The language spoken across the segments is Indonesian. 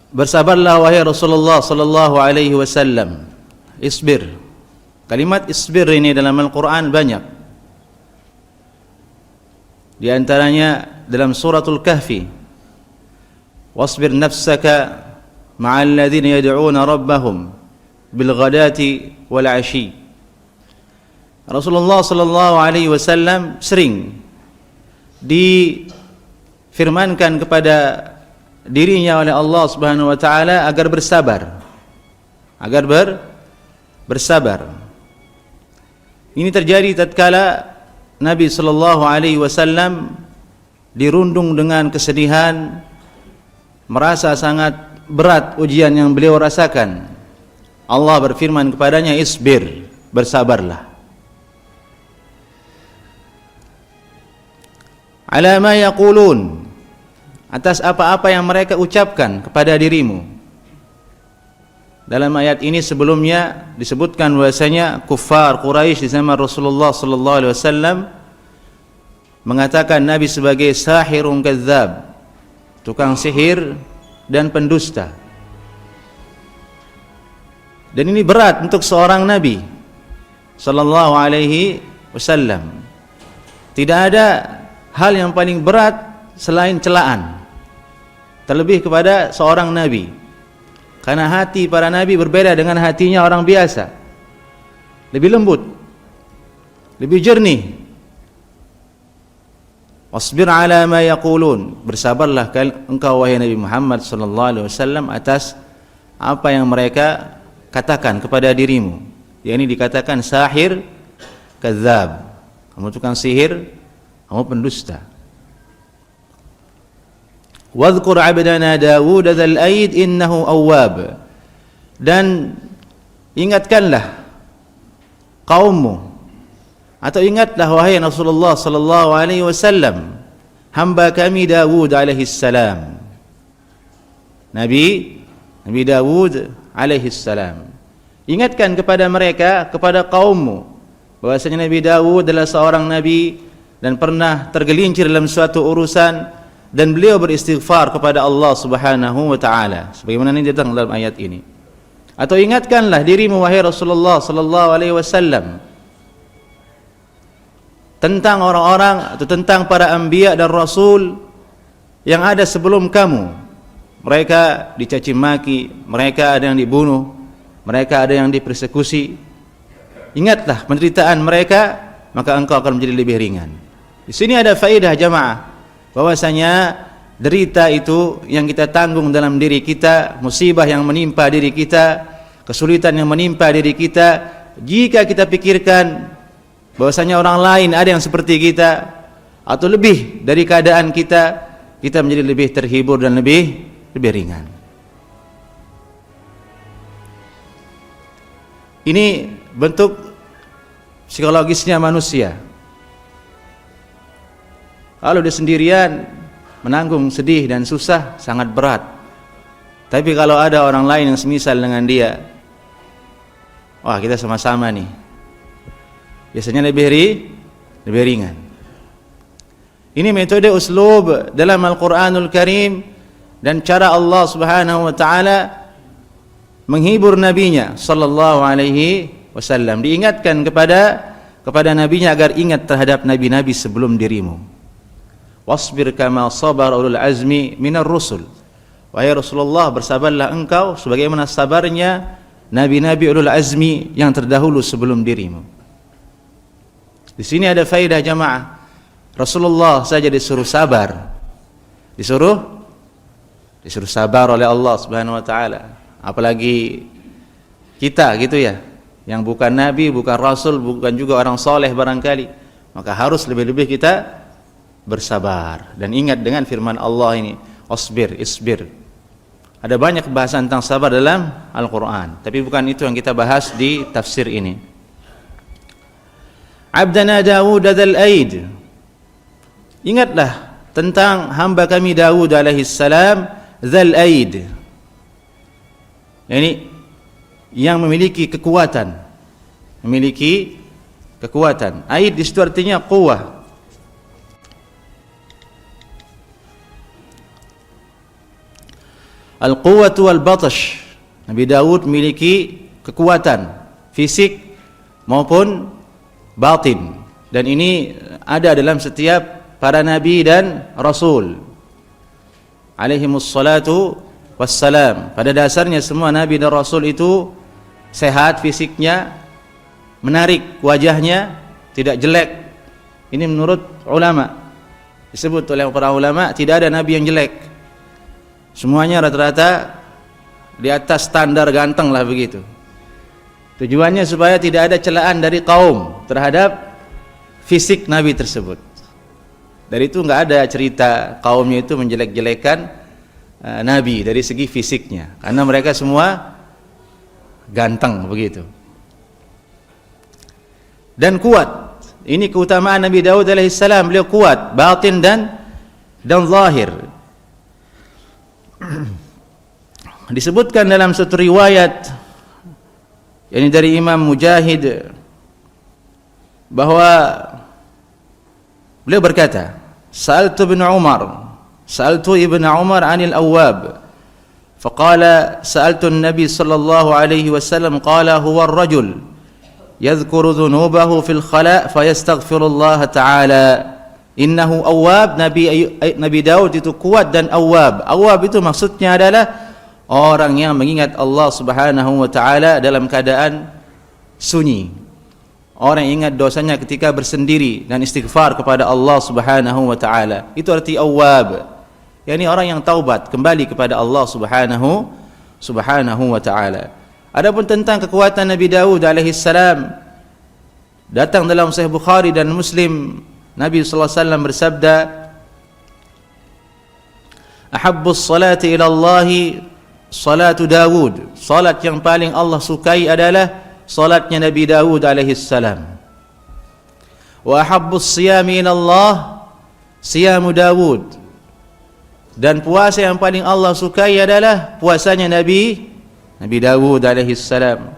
Bersabarlah wahai Rasulullah sallallahu alaihi wasallam. Isbir. Kalimat isbir ini dalam Al-Quran banyak. Di antaranya dalam suratul Kahfi. Wasbir nafsaka ma'al ladzina yad'una rabbahum bil ghadati wal 'ashi. Rasulullah sallallahu alaihi wasallam sering difirmankan kepada dirinya oleh Allah Subhanahu wa taala agar bersabar. Bersabar. Ini terjadi tatkala Nabi sallallahu alaihi wasallam dirundung dengan kesedihan, merasa sangat berat ujian yang beliau rasakan. Allah berfirman kepadanya, "Isbir, bersabarlah. Ala ma yaqulun, atas apa-apa yang mereka ucapkan kepada dirimu." Dalam ayat ini sebelumnya disebutkan bahwasanya kuffar Quraisy di zaman Rasulullah sallallahu alaihi wasallam mengatakan Nabi sebagai sahirun kadzdzab, tukang sihir dan pendusta. Dan ini berat untuk seorang Nabi sallallahu alaihi wasallam. Tidak ada hal yang paling berat selain celaan, terlebih kepada seorang Nabi, karena hati para Nabi berbeda dengan hatinya orang biasa, lebih lembut, lebih jernih. Wasbir ala ma yaqulun, bersabarlah engkau wahai Nabi Muhammad sallallahu alaihi wasallam atas apa yang mereka katakan kepada dirimu. Yakni dikatakan sahir kadzdzab, kamu tukang sihir, kamu pendusta. Wadhkur 'abdana Dawud dzal aid innahu awwab, dan ingatkanlah kaummu, atau ingatlah wahai Rasulullah sallallahu alaihi wasallam hamba kami Dawud alaihi salam, Nabi Dawud alaihi salam. Ingatkan kepada mereka, kepada kaummu, bahwasanya Nabi Dawud adalah seorang nabi dan pernah tergelincir dalam suatu urusan, dan beliau beristighfar kepada Allah Subhanahu wa taala sebagaimana ini datang dalam ayat ini. Atau ingatkanlah dirimu wahai Rasulullah sallallahu alaihi wasallam tentang orang-orang atau tentang para anbiya dan rasul yang ada sebelum kamu. Mereka dicaci maki, mereka ada yang dibunuh, mereka ada yang dipersekusi. Ingatlah penderitaan mereka, maka engkau akan menjadi lebih ringan. Di sini ada faedah jamaah, bahwasanya derita itu yang kita tanggung dalam diri kita, musibah yang menimpa diri kita, kesulitan yang menimpa diri kita, jika kita pikirkan bahwasanya orang lain ada yang seperti kita atau lebih dari keadaan kita, kita menjadi lebih terhibur dan lebih ringan. Ini bentuk psikologisnya manusia. Kalau dia sendirian menanggung sedih dan susah sangat berat. Tapi kalau ada orang lain yang semisal dengan dia, wah kita sama-sama nih, biasanya lebih ringan. Ini metode uslub dalam Al-Quranul Karim dan cara Allah Subhanahu wa taala menghibur nabinya sallallahu alaihi wasallam. Diingatkan kepada nabinya agar ingat terhadap nabi-nabi sebelum dirimu. Wasbir kama sabar ulul azmi minar rusul. Wahai Rasulullah, bersabarlah engkau sebagaimana sabarnya nabi-nabi ulul azmi yang terdahulu sebelum dirimu. Di sini ada faedah jamaah. Rasulullah saja disuruh sabar. Disuruh sabar oleh Allah Subhanahu wa taala. Apalagi kita gitu ya, yang bukan nabi, bukan rasul, bukan juga orang soleh barangkali. Maka harus lebih-lebih kita bersabar. Dan ingat dengan firman Allah ini, wasbir, isbir. Ada banyak bahasan tentang sabar dalam Al-Quran, tapi bukan itu yang kita bahas di tafsir ini. Abdana Dawud dzal aid, ingatlah tentang hamba kami Dawud alaihi salam, dzal aid, ini yang memiliki kekuatan. Aid di situ artinya quwwah. Al-quwwatu wal-batash. Nabi Daud memiliki kekuatan fisik maupun batin, dan ini ada dalam setiap para nabi dan rasul alaihimus salatu wassalam. Pada dasarnya semua nabi dan rasul itu sehat fisiknya, menarik wajahnya, tidak jelek. Ini menurut ulama, disebut oleh para ulama, tidak ada nabi yang jelek. Semuanya rata-rata di atas standar ganteng lah begitu. Tujuannya supaya tidak ada celaan dari kaum terhadap fisik nabi tersebut. Dari itu enggak ada cerita kaumnya itu menjelek-jelekan nabi dari segi fisiknya, karena mereka semua ganteng begitu. Dan kuat. Ini keutamaan Nabi Daud alaihissalam, beliau kuat batin dan zahir. Disebutkan dalam satu riwayat yakni dari Imam Mujahid bahwa beliau berkata, Sa'altu ibn Umar 'anil awwab, faqala sa'altu an-nabi sallallahu alaihi wasallam qala huwa ar-rajul yadhkuru dhunubahu fil khala' fayastaghfirullah ta'ala innahu awwab. Nabi Daud itu kuat dan awwab. Awwab itu maksudnya adalah orang yang mengingat Allah Subhanahu wa taala dalam keadaan sunyi. Orang yang ingat dosanya ketika bersendiri dan istighfar kepada Allah Subhanahu wa taala. Itu arti awwab. yakni orang yang taubat kembali kepada Allah Subhanahu wa taala. Adapun tentang kekuatan Nabi Daud alaihi salam, datang dalam Sahih Bukhari dan Muslim, Nabi sallallahu alaihi wasallam bersabda, "Ahabbus salati ila Allah salatu Daud." Salat yang paling Allah sukai adalah salatnya Nabi Daud alaihi salam. "Wa ahabbus siyami ila Allah siyamu Daud." Dan puasa yang paling Allah sukai adalah puasanya Nabi Daud alaihi salam.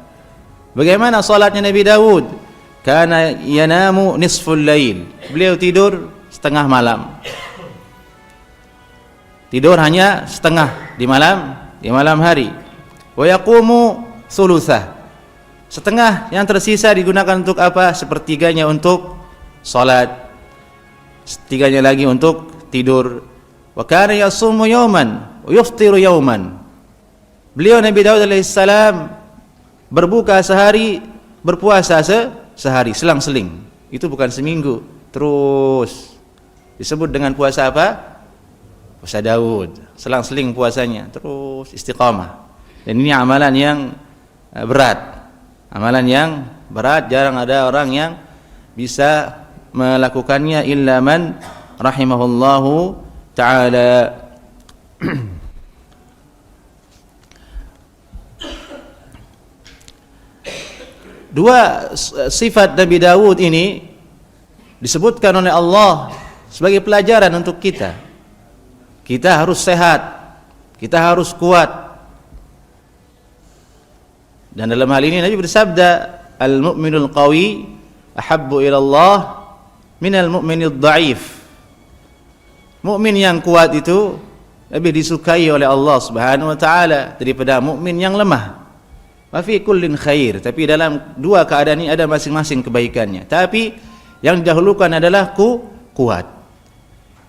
Bagaimana salatnya Nabi Daud? Kana yanamu nisful lail. Beliau tidur setengah malam. Tidur hanya setengah di malam hari. Wa yaqumu thulutsah. Setengah yang tersisa digunakan untuk apa? Sepertiganya untuk salat, setiganya lagi untuk tidur. Wa kana yasumu yawman wa yuftiru yawman. Beliau Nabi Daud alaihissalam berbuka sehari, berpuasa sehari, selang-seling. Itu bukan seminggu, terus. Disebut dengan puasa apa? Puasa Daud, selang-seling puasanya, terus istiqamah. Dan ini amalan yang berat. Amalan yang berat, jarang ada orang yang bisa melakukannya illa man rahimahullahu ta'ala. Dua sifat Nabi Daud ini disebutkan oleh Allah sebagai pelajaran untuk kita. Kita harus sehat, kita harus kuat. Dan dalam hal ini Nabi bersabda, "Al-mu'minul qawi ahabbu ila Allah minal mu'minid dha'if." Mukmin yang kuat itu lebih disukai oleh Allah Subhanahu wa taala daripada mukmin yang lemah. Wa fi kullin khair, tapi dalam dua keadaan ini ada masing-masing kebaikannya. Tapi yang didahulukan adalah kuat.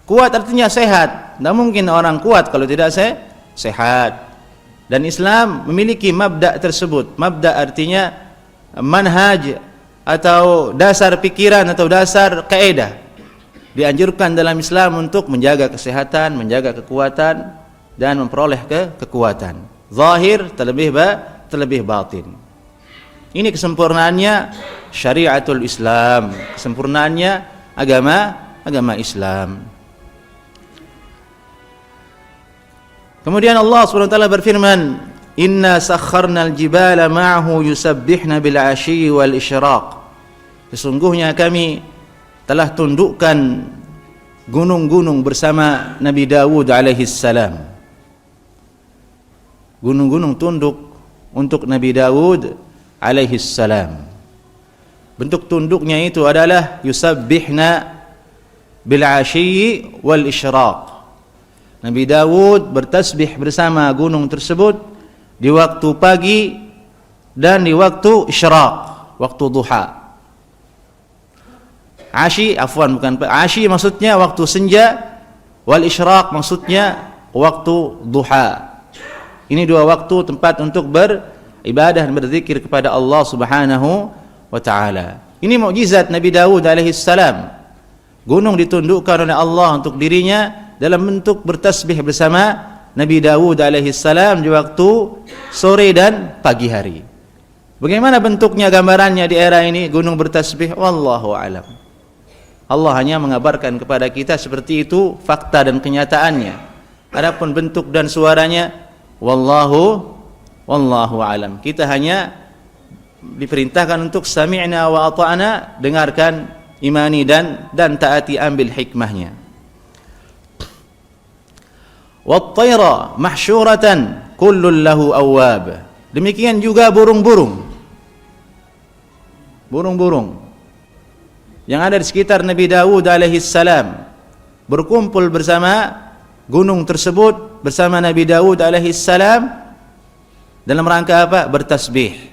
Kuat artinya sehat. Tidak mungkin orang kuat kalau tidak sehat. Dan Islam memiliki mabda' tersebut. Mabda' artinya manhaj atau dasar pikiran atau dasar kaidah. Dianjurkan dalam Islam untuk menjaga kesehatan, menjaga kekuatan dan memperoleh kekuatan. Zahir terlebih batin. Ini kesempurnaannya syariatul Islam, kesempurnaannya agama Islam. Kemudian Allah SWT berfirman, "Inna sakharnal jibala ma'ahu yusabbihna bil 'ashyi wal isyraq." Sesungguhnya kami telah tundukkan gunung-gunung bersama Nabi Daud alaihi salam. Gunung-gunung tunduk untuk Nabi Daud alaihi salam. Bentuk tunduknya itu adalah yusabbihna bil 'ashyi wal isyraq. Nabi Dawud bertasbih bersama gunung tersebut di waktu pagi dan di waktu isyraq, waktu duha. Ashi maksudnya waktu senja, wal isyraq maksudnya waktu duha. Ini dua waktu tempat untuk beribadah dan berzikir kepada Allah Subhanahu wa taala. Ini mukjizat Nabi Dawud alaihi salam. Gunung ditundukkan oleh Allah untuk dirinya dalam bentuk bertasbih bersama Nabi Dawud alaihi salam di waktu sore dan pagi hari. Bagaimana bentuknya, gambarannya di era ini gunung bertasbih? Wallahu alam. Allah hanya mengabarkan kepada kita seperti itu fakta dan kenyataannya. Adapun bentuk dan suaranya, wallahu alam. Kita hanya diperintahkan untuk sami'na wa ata'na, dengarkan, imani dan taati, ambil hikmahnya. Wat-tayra mahsyuratan kullun lahu awwab. Demikian juga burung-burung yang ada di sekitar Nabi Dawud alaihi salam berkumpul bersama gunung tersebut bersama Nabi Dawud alaihi salam dalam rangka apa? Bertasbih.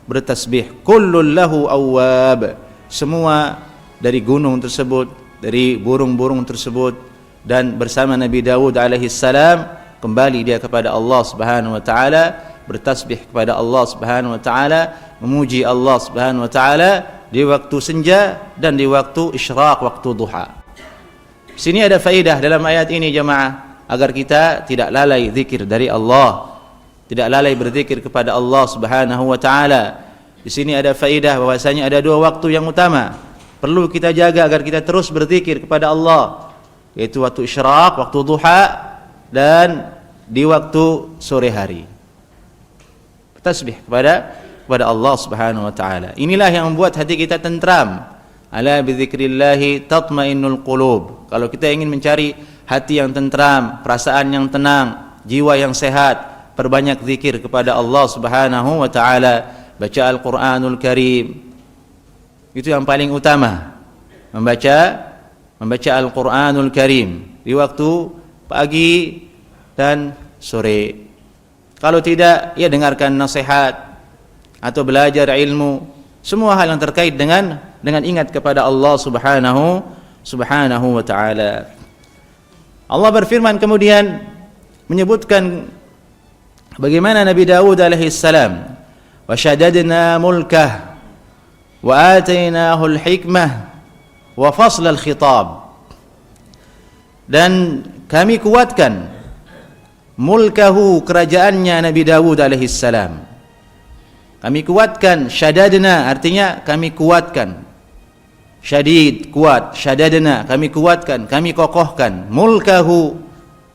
Bertasbih. Kullun lahu awwab. Semua dari gunung tersebut, dari burung-burung tersebut, dan bersama Nabi Dawud alaihi salam kembali dia kepada Allah Subhanahu wa taala, bertasbih kepada Allah Subhanahu wa taala, memuji Allah Subhanahu wa taala di waktu senja dan di waktu isyraq, waktu duha. Sini ada faedah dalam ayat ini jemaah, agar kita tidak lalai zikir dari Allah, tidak lalai berzikir kepada Allah Subhanahu wa taala. Di sini ada faedah bahwasanya ada dua waktu yang utama perlu kita jaga agar kita terus berzikir kepada Allah, yaitu waktu isyraq, waktu duha, dan di waktu sore hari. Tasbih kepada Allah Subhanahu wa taala. Inilah yang membuat hati kita tentram. Ala bizikrillahi tatmainnul qulub. Kalau kita ingin mencari hati yang tentram, perasaan yang tenang, jiwa yang sehat, perbanyak zikir kepada Allah Subhanahu wa taala, baca Al-Qur'anul Karim. Itu yang paling utama. Membaca Al-Quranul Karim di waktu pagi dan sore. Kalau tidak, ya dengarkan nasihat atau belajar ilmu, semua hal yang terkait dengan ingat kepada Allah Subhanahu wa taala. Allah berfirman kemudian menyebutkan bagaimana Nabi Dawud alaihi salam, wa shaddadna mulkah wa atainahu al-hikmah wa fasl al-khitab, dan kami kuatkan mulkahu, kerajaannya Nabi Dawud alaihi salam. Kami kuatkan, syadadna artinya kami kuatkan, syadid kuat, syadadna kami kuatkan, kami kokohkan, mulkahu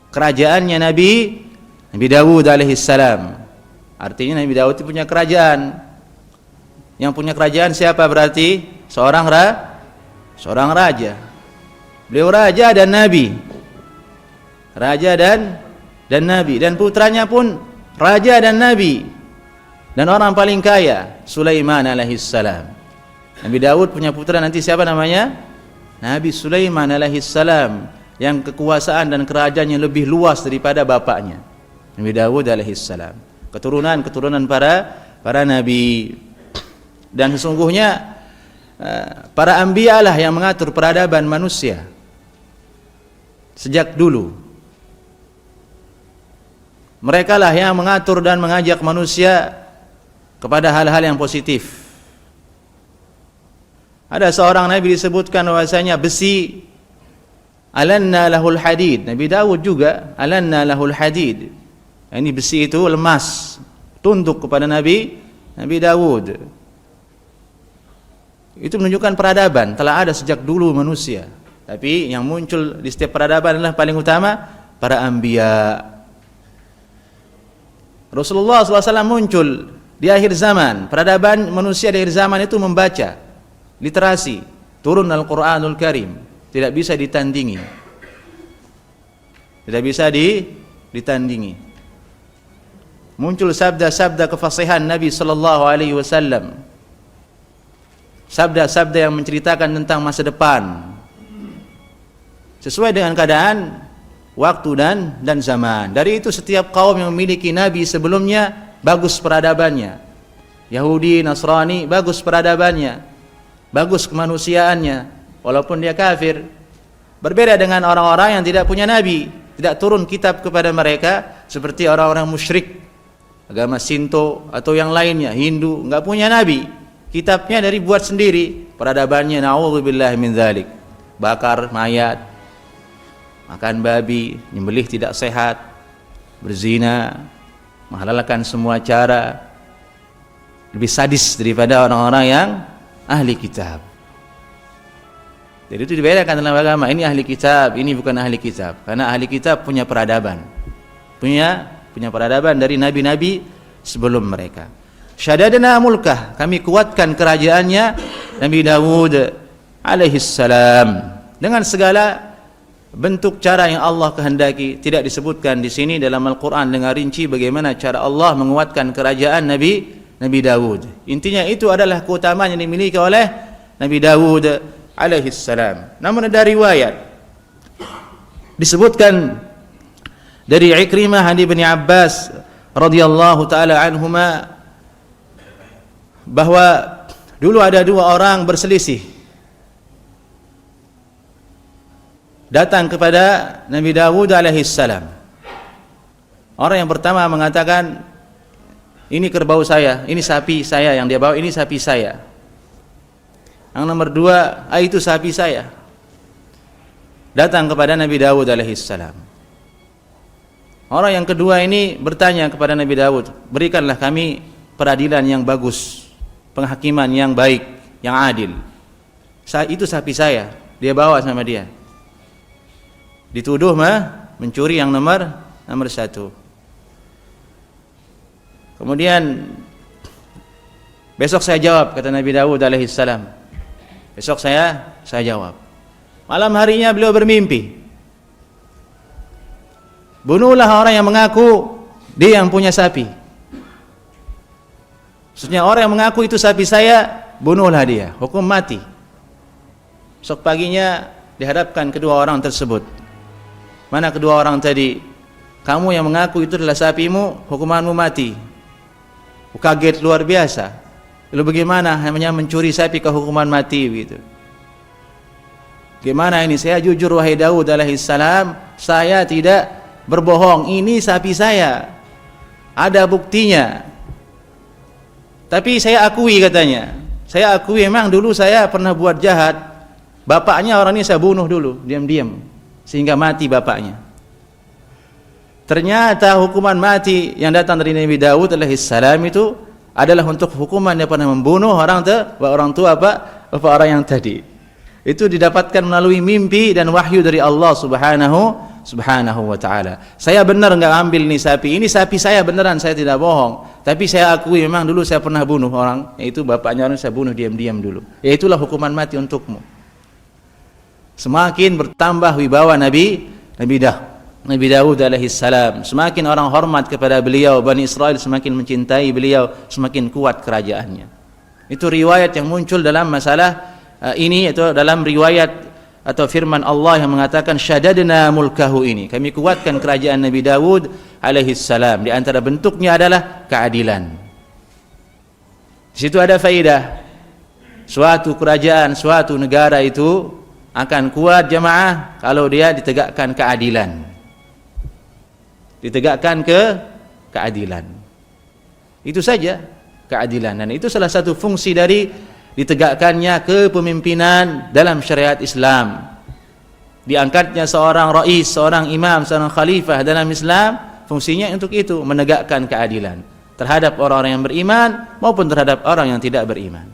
kerajaannya Nabi Dawud alaihi salam. Artinya Nabi Dawud itu punya kerajaan. Yang punya kerajaan siapa berarti? Seorang raja. Beliau raja dan nabi. Raja dan nabi, dan putranya pun raja dan nabi. Dan orang paling kaya Sulaiman alaihi salam. Nabi Dawud punya putra nanti siapa namanya? Nabi Sulaiman alaihi salam, yang kekuasaan dan kerajaannya lebih luas daripada bapaknya Nabi Dawud alaihi salam. Keturunan para nabi. Dan sesungguhnya para anbiya lah yang mengatur peradaban manusia sejak dulu. Mereka lah yang mengatur dan mengajak manusia kepada hal-hal yang positif. Ada seorang nabi disebutkan bahwasanya besi, alanna lahul hadid. Nabi Dawud juga alanna lahul hadid. Ini besi itu lemas, tunduk kepada Nabi Dawud. Itu menunjukkan peradaban telah ada sejak dulu manusia. Tapi yang muncul di setiap peradaban adalah paling utama para anbiya. Rasulullah SAW muncul di akhir zaman. Peradaban manusia di akhir zaman itu membaca, literasi, turun Al-Quranul Karim, tidak bisa ditandingi. Tidak bisa ditandingi. Muncul sabda-sabda kefasihan Nabi sallallahu alaihi wasallam. Sabda-sabda yang menceritakan tentang masa depan sesuai dengan keadaan waktu dan zaman. Dari itu setiap kaum yang memiliki nabi sebelumnya bagus peradabannya. Yahudi, Nasrani bagus peradabannya, bagus kemanusiaannya walaupun dia kafir. Berbeda dengan orang-orang yang tidak punya nabi, tidak turun kitab kepada mereka, seperti orang-orang musyrik agama Sinto atau yang lainnya, Hindu, enggak punya nabi, kitabnya dari buat sendiri, peradabannya na'udzubillahi min dzalik. Bakar mayat, makan babi, nyembelih tidak sehat, berzina, menghalalkan semua cara, lebih sadis daripada orang-orang yang ahli kitab. Jadi itu dibedakan dalam agama, ini ahli kitab, ini bukan ahli kitab. Karena ahli kitab punya peradaban, punya peradaban dari nabi-nabi sebelum mereka. Syadadna mulkah, kami kuatkan kerajaannya Nabi Dawud alaihi salam dengan segala bentuk cara yang Allah kehendaki. Tidak disebutkan di sini dalam Al-Quran dengan rinci bagaimana cara Allah menguatkan kerajaan Nabi Dawud. Intinya itu adalah keutamaan yang dimiliki oleh Nabi Dawud alaihi salam. Namun ada riwayat disebutkan dari Ikrimah dan Ibn Abbas radhiyallahu taala anhuma bahwa dulu ada dua orang berselisih datang kepada Nabi Dawud alaihi salam. Orang yang pertama mengatakan, ini kerbau saya, ini sapi saya yang dia bawa, ini sapi saya. Yang nomor dua, itu sapi saya. Datang kepada Nabi Dawud alaihi salam. Orang yang kedua ini bertanya kepada Nabi Dawud, berikanlah kami peradilan yang bagus, penghakiman yang baik, yang adil. Itu sapi saya, dia bawa sama dia. Dituduh mencuri yang nomor satu. Kemudian besok saya jawab, kata Nabi Dawud alaihi salam. Besok saya jawab. Malam harinya beliau bermimpi. Bunuhlah orang yang mengaku dia yang punya sapi. Maksudnya orang yang mengaku itu sapi saya, bunuhlah dia, hukum mati. Besok paginya dihadapkan kedua orang tersebut. Mana kedua orang tadi? Kamu yang mengaku itu adalah sapimu, hukumanmu mati. Kaget luar biasa. Lalu bagaimana hanya mencuri sapi ke hukuman mati begitu? Gimana ini? Saya jujur wahai Daud alaihi salam, saya tidak berbohong. Ini sapi saya. Ada buktinya. Tapi saya akui, katanya. Saya akui memang dulu saya pernah buat jahat. Bapaknya orang ini saya bunuh dulu, diam-diam, sehingga mati bapaknya. Ternyata hukuman mati yang datang dari Nabi Dawud alaihi salam itu adalah untuk hukuman dia pernah membunuh orang tua bapak orang yang tadi. Itu didapatkan melalui mimpi dan wahyu dari Allah subhanahu wa ta'ala. Saya benar enggak ambil ini sapi saya beneran, saya tidak bohong. Tapi saya akui memang dulu saya pernah bunuh orang, yaitu bapaknya orang, saya bunuh diam-diam dulu. Ya itulah hukuman mati untukmu. Semakin bertambah wibawa Nabi Dawud alaihi salam, semakin orang hormat kepada beliau, Bani Israel semakin mencintai beliau, semakin kuat kerajaannya. Itu riwayat yang muncul dalam masalah ini, itu dalam riwayat atau firman Allah yang mengatakan syadadna mulkahu ini. Kami kuatkan kerajaan Nabi Dawud alaihi salam. Di antara bentuknya adalah keadilan. Di situ ada faedah. Suatu kerajaan, suatu negara itu akan kuat jamaah kalau dia ditegakkan keadilan. Ditegakkan keadilan. Itu saja, keadilan. Dan itu salah satu fungsi dari ditegakkannya kepemimpinan dalam syariat Islam. Diangkatnya seorang rais, seorang imam, seorang khalifah dalam Islam, fungsinya untuk itu, menegakkan keadilan terhadap orang-orang yang beriman maupun terhadap orang yang tidak beriman.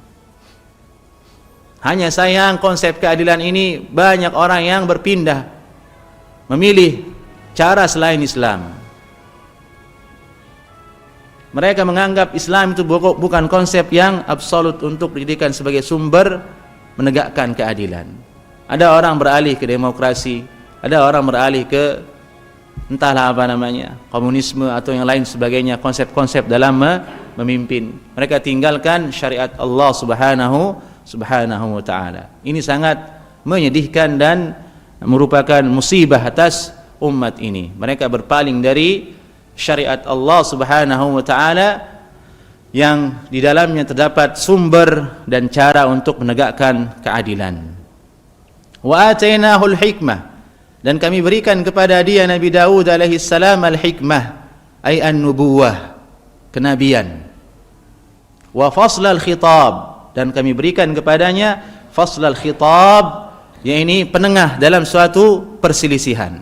Hanya sayang konsep keadilan ini banyak orang yang berpindah, memilih cara selain Islam. Mereka menganggap Islam itu bukan konsep yang absolut untuk dijadikan sebagai sumber menegakkan keadilan. Ada orang beralih ke demokrasi, ada orang beralih ke entahlah apa namanya, komunisme atau yang lain sebagainya, konsep-konsep dalam memimpin. Mereka tinggalkan syariat Allah subhanahu wa ta'ala. Ini sangat menyedihkan dan merupakan musibah atas umat ini. Mereka berpaling dari syariat Allah Subhanahu wa taala yang di dalamnya terdapat sumber dan cara untuk menegakkan keadilan. Wa atainahul hikmah, dan kami berikan kepada dia Nabi Daud alaihi salam al-hikmah, ay an-nubuwah, kenabian. Wa faslal khitab, dan kami berikan kepadanya faslal khitab, yaitu penengah dalam suatu perselisihan.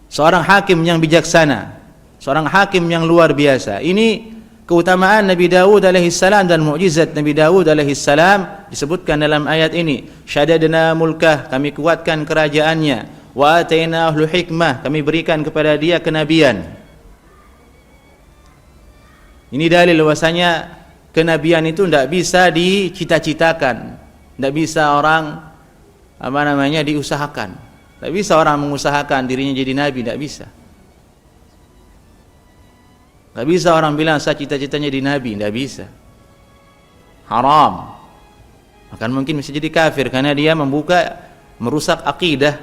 Seorang hakim yang bijaksana, seorang hakim yang luar biasa. Ini keutamaan Nabi Daud alaihi salam dan mukjizat Nabi Daud alaihi salam disebutkan dalam ayat ini. Syadadna mulkah, kami kuatkan kerajaannya. Wa atainahu hikmah, kami berikan kepada dia kenabian. Ini dalil bahwasanya kenabian itu tidak bisa dicita-citakan, tidak bisa orang diusahakan. Tidak bisa orang mengusahakan dirinya jadi nabi, tidak bisa. Tidak bisa orang bilang saya cita-citanya jadi nabi, tidak bisa. Haram. Akan mungkin bisa jadi kafir karena dia merusak akidah.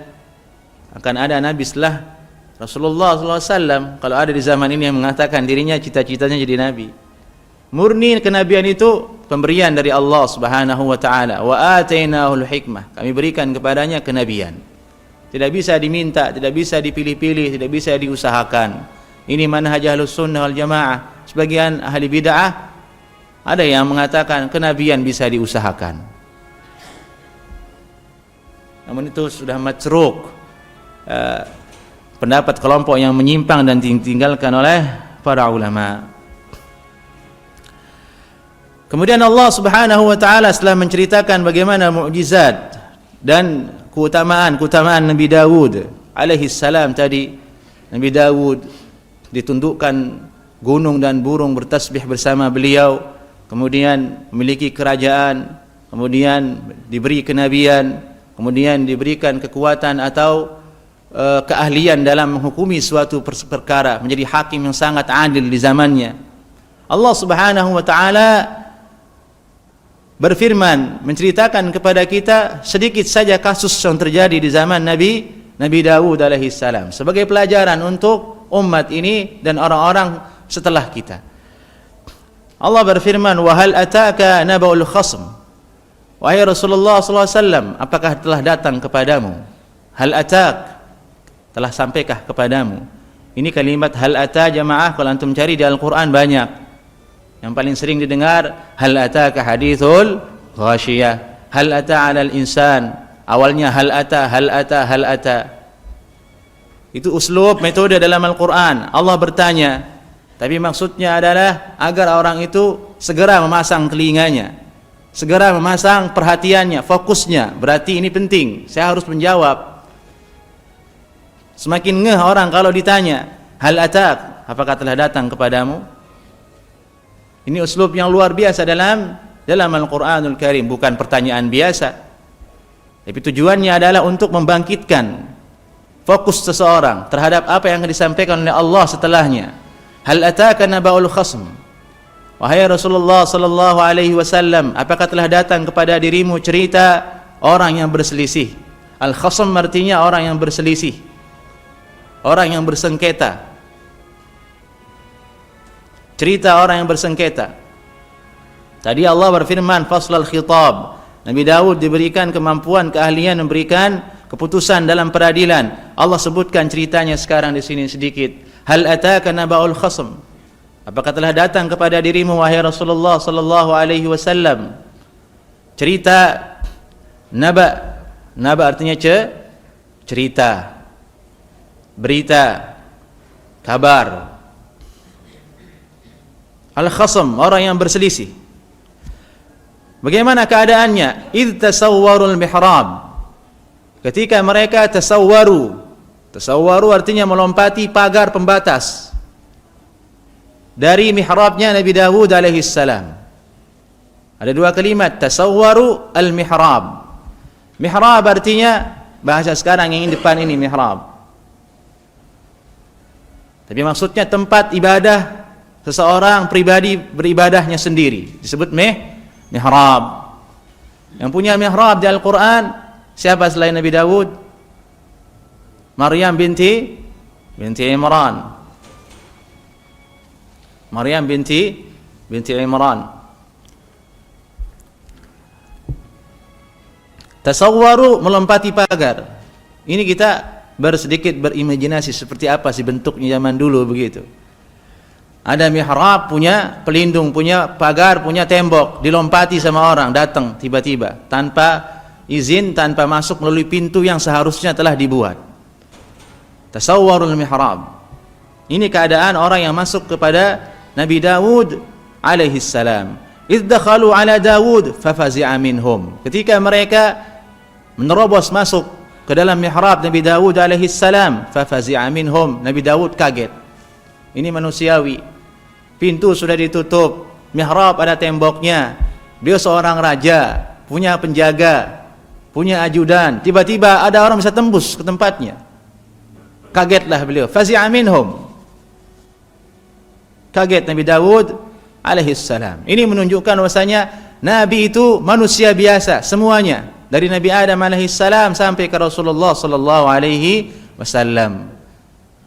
Akan ada nabi setelah Rasulullah SAW, kalau ada di zaman ini yang mengatakan dirinya cita-citanya jadi nabi. Murni kenabian itu pemberian dari Allah Subhanahu wa taala. Wa atainahul hikmah, kami berikan kepadanya kenabian. Tidak bisa diminta, tidak bisa dipilih-pilih, tidak bisa diusahakan. Ini manhaj Ahlus Sunnah wal Jamaah. Sebagian ahli bid'ah ada yang mengatakan kenabian bisa diusahakan. Namun itu sudah matruk, pendapat kelompok yang menyimpang dan ditinggalkan oleh para ulama. Kemudian Allah Subhanahu wa taala setelah menceritakan bagaimana mukjizat dan keutamaan Nabi Daud alaihi salam tadi. Nabi Daud ditundukkan gunung dan burung bertasbih bersama beliau, kemudian memiliki kerajaan, kemudian diberi kenabian, kemudian diberikan kekuatan atau keahlian dalam menghukumi suatu perkara, menjadi hakim yang sangat adil di zamannya. Allah Subhanahu wa taala berfirman menceritakan kepada kita sedikit saja kasus yang terjadi di zaman Nabi Daud alaihi salam sebagai pelajaran untuk umat ini dan orang-orang setelah kita. Allah berfirman, wa hal ataka naba'ul khasm, wahai Rasulullah sallallahu alaihi wasallam, apakah telah datang kepadamu? Hal atak, telah sampaikah kepadamu? Ini kalimat hal ata jamaah kalau antum cari di Al-Qur'an banyak. Yang paling sering didengar hal ataka hadithul ghasyiyah, hal ata 'alal insan. Awalnya hal ata. Itu uslub metode dalam Al-Quran. Allah bertanya, tapi maksudnya adalah agar orang itu segera memasang telinganya, segera memasang perhatiannya, fokusnya. Berarti ini penting, saya harus menjawab. Semakin ngeh orang kalau ditanya hal atak, apakah telah datang kepadamu? Ini uslub yang luar biasa dalam Al-Quranul Karim. Bukan pertanyaan biasa, tapi tujuannya adalah untuk membangkitkan fokus seseorang terhadap apa yang disampaikan oleh Allah setelahnya. Hal ataka naba'ul khasm, wahai Rasulullah sallallahu alaihi wasallam, apakah telah datang kepada dirimu cerita orang yang berselisih? Al-khasm artinya orang yang berselisih, orang yang bersengketa. Cerita orang yang bersengketa. Tadi Allah berfirman faslal khitab, Nabi Daud diberikan kemampuan, keahlian memberikan keputusan dalam peradilan. Allah sebutkan ceritanya sekarang di sini sedikit. Hal ataka naba'ul khasm, apakah telah datang kepada dirimu wahai Rasulullah sallallahu alaihi wasallam cerita naba. Naba artinya cerita, berita, kabar. Al-khasm, orang yang berselisih. Bagaimana keadaannya? Idh tasawwarul mihrab, ketika mereka tasawwaru artinya melompati pagar pembatas dari mihrabnya Nabi Daud alaihi salam. Ada dua kalimat, tasawwaru al-mihrab. Mihrab artinya bahasa sekarang yang depan ini mihrab, tapi maksudnya tempat ibadah seseorang pribadi beribadahnya sendiri, disebut mihrab. Yang punya mihrab di Al-Quran siapa selain Nabi Daud? Maryam binti Imran. Maryam binti Imran. Tasawwaru, melompati pagar. Ini kita sedikit berimajinasi seperti apa sih bentuknya zaman dulu begitu. Ada mihrab, punya pelindung, punya pagar, punya tembok, dilompati sama orang datang tiba-tiba tanpa izin, tanpa masuk melalui pintu yang seharusnya telah dibuat. Tasawwarul mihrab. Ini keadaan orang yang masuk kepada Nabi Dawud alaihi salam. Idh dakhalu ala Dawud fafazi'a minhum. Ketika mereka menerobos masuk ke dalam mihrab Nabi Dawud alaihi salam, fafazi'a minhum, Nabi Dawud kaget. Ini manusiawi. Pintu sudah ditutup, mihrab ada temboknya. Dia seorang raja, punya penjaga, punya ajudan. Tiba-tiba ada orang bisa tembus ke tempatnya. Kagetlah beliau. Fazi'a minhum. Kaget Nabi Dawud alaihi salam. Ini menunjukkan bahwasanya Nabi itu manusia biasa semuanya, dari Nabi Adam alaihi salam sampai ke Rasulullah sallallahu alaihi wasallam.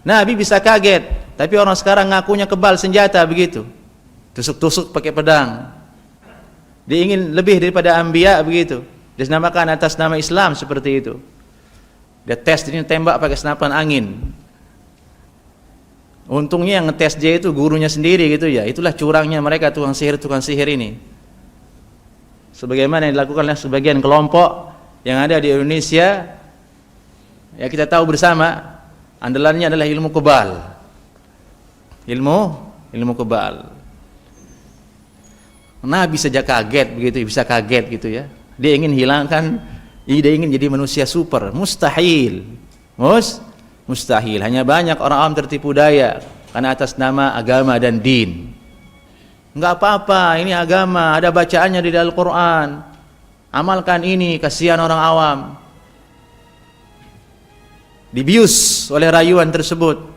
Nabi bisa kaget, tapi orang sekarang ngakunya kebal senjata begitu. Tusuk-tusuk pakai pedang. Dia ingin lebih daripada anbiya begitu. Dia dinamakan atas nama Islam seperti itu. Dia tes ini tembak pakai senapan angin. Untungnya yang ngetes dia itu gurunya sendiri gitu ya. Itulah curangnya mereka tukang sihir ini. Sebagaimana yang dilakukan oleh sebagian kelompok yang ada di Indonesia, ya kita tahu bersama, andalannya adalah ilmu kebal. Ilmu kebal. Nabi saja kaget begitu, bisa kaget gitu ya. Dia ingin jadi manusia super, mustahil. Mustahil. Hanya banyak orang awam tertipu daya karena atas nama agama dan din. Enggak apa-apa, ini agama, ada bacaannya di Al-Qur'an. Amalkan ini, kasihan orang awam. Dibius oleh rayuan tersebut.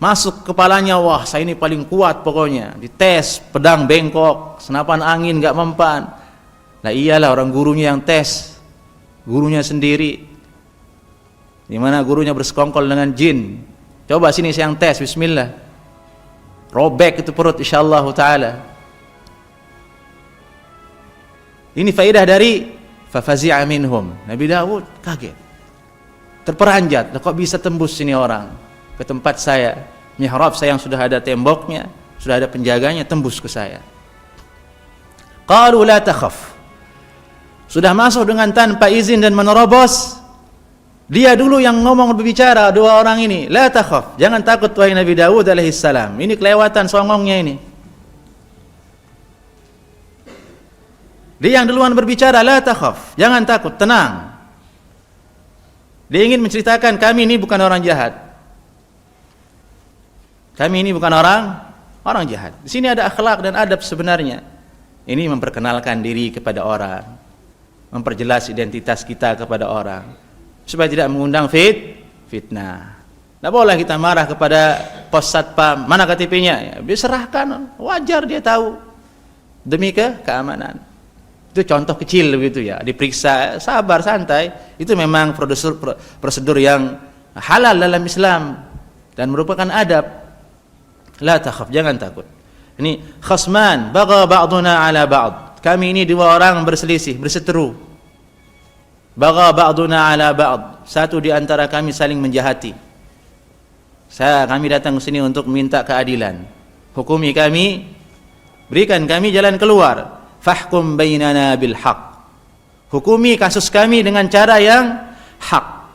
Masuk kepalanya, wah saya ini paling kuat pokoknya. Dites, pedang bengkok, senapan angin enggak mempan. Nah iyalah orang gurunya yang tes. Gurunya sendiri. Di mana gurunya bersekongkol dengan jin. Coba sini saya yang tes, bismillah. Robek itu perut insyaallah taala. Ini faedah dari fafazi'a minhum. Nabi Dawud kaget. Terperanjat, kok bisa tembus sini orang ke tempat saya? Mihrab saya yang sudah ada temboknya, sudah ada penjaganya, tembus ke saya. Qalu la takhaf. Sudah masuk dengan tanpa izin dan menerobos. Dia dulu yang ngomong berbicara, dua orang ini, la takhaf, jangan takut wahai Nabi Dawud alaihi salam. Ini kelewatan songongnya ini. Dia yang duluan berbicara, la takhaf, jangan takut, tenang. Dia ingin menceritakan kami ini bukan orang jahat. Kami ini bukan orang jahat. Di sini ada akhlak dan adab sebenarnya. Ini memperkenalkan diri kepada orang, memperjelas identitas kita kepada orang, supaya tidak mengundang fitnah. Tidak boleh kita marah kepada pos satpam, mana KTP-nya? Ya, diserahkan, wajar dia tahu. Demi keamanan. Itu contoh kecil begitu ya, diperiksa, sabar, santai. Itu memang prosedur yang halal dalam Islam dan merupakan adab. La takhaf, jangan takut. Ini khasman, bagha ba'duna ala ba'd. Kami ini dua orang berselisih, berseteru. Bagha ba'duna ala ba'd. Satu di antara kami saling menjahati. Kami datang ke sini untuk minta keadilan. Hukumi kami, berikan kami jalan keluar. Fahkum bainana bil haq. Hukumi kasus kami dengan cara yang hak.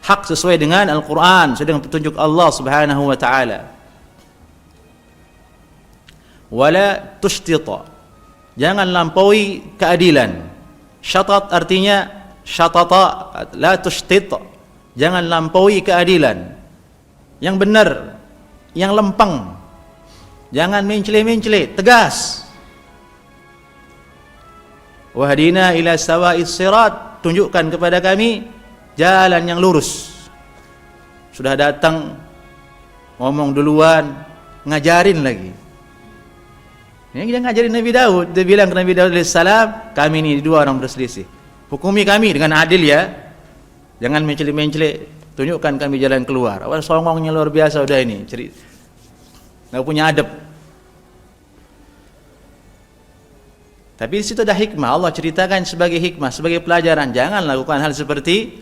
Hak sesuai dengan Al-Qur'an, sesuai dengan petunjuk Allah Subhanahu wa taala. Wala tushtita. Jangan lampaui keadilan. Syatat artinya syatata, la tushtit. Jangan lampaui keadilan. Yang benar, yang lempeng. Jangan mencele-mencele, tegas. Wahdina ila sawa'is sirat, tunjukkan kepada kami jalan yang lurus. Sudah datang ngomong duluan, ngajarin lagi. Yang dia ngajarin Nabi Daud, dia bilang ke Nabi Daud alaihissalam, kami ini dua orang berselisih. Hukumi kami dengan adil ya. Jangan mencelik-mencelik, tunjukkan kami jalan keluar. Awal songongnya luar biasa udah ini, nggak punya adab. Tapi di situ ada hikmah. Allah ceritakan sebagai hikmah, sebagai pelajaran. Jangan lakukan hal seperti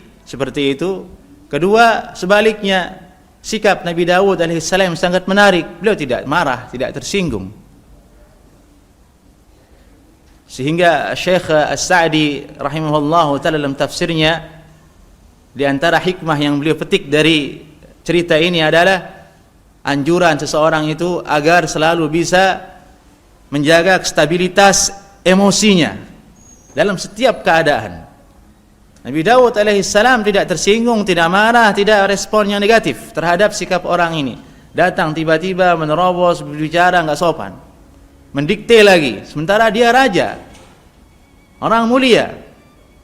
itu. Kedua, sebaliknya, sikap Nabi Dawud alaihissalam sangat menarik. Beliau tidak marah, tidak tersinggung. Sehingga Syekh As-Sa'di rahimahullah ta'ala dalam tafsirnya, di antara hikmah yang beliau petik dari cerita ini adalah anjuran seseorang itu agar selalu bisa menjaga stabilitas emosinya dalam setiap keadaan. Nabi Daud alaihissalam tidak tersinggung, tidak marah, tidak respon yang negatif terhadap sikap orang ini. Datang tiba-tiba menerobos, berbicara nggak sopan, mendikte lagi, sementara dia raja, orang mulia,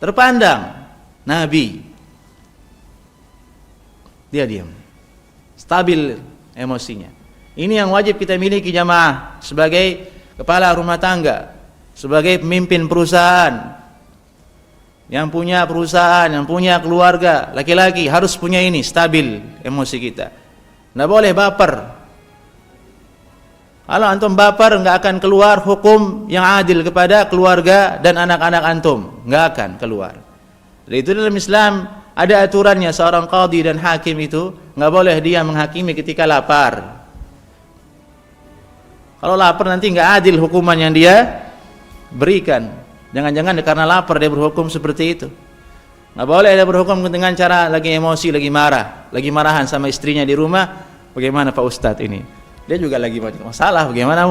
terpandang, nabi. Dia diam, stabil emosinya. Ini yang wajib kita miliki jamaah sebagai kepala rumah tangga, sebagai pemimpin perusahaan, yang punya perusahaan, yang punya keluarga, laki-laki harus punya ini, stabil emosi kita. Nggak boleh baper. Kalau antum baper, nggak akan keluar hukum yang adil kepada keluarga dan anak-anak antum, nggak akan keluar. Jadi itu dalam Islam ada aturannya. Seorang qadhi dan hakim itu nggak boleh dia menghakimi ketika lapar. Kalau lapar nanti nggak adil hukuman yang dia berikan. Jangan-jangan karena lapar dia berhukum seperti itu. Nggak boleh dia berhukum dengan cara lagi emosi, lagi marah, lagi marahan sama istrinya di rumah. Bagaimana Pak Ustadz ini? Dia juga lagi masalah. Bagaimana